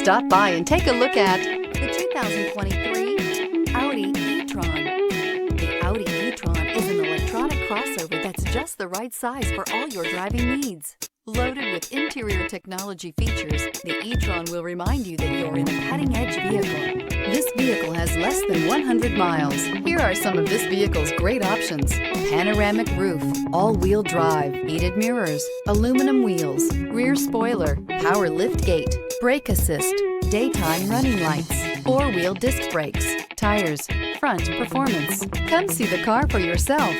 Stop by and take a look at the 2023 Audi e-tron. The Audi e-tron is an electronic crossover that's just the right size for all your driving needs. Loaded with interior technology features, the e-tron will remind you that you're in a cutting-edge vehicle. This vehicle has less than 100 miles. Here are some of this vehicle's great options: panoramic roof, all-wheel drive, heated mirrors, aluminum wheels, rear spoiler, power liftgate, brake assist, daytime running lights, four-wheel disc brakes, tires, front performance. Come see the car for yourself.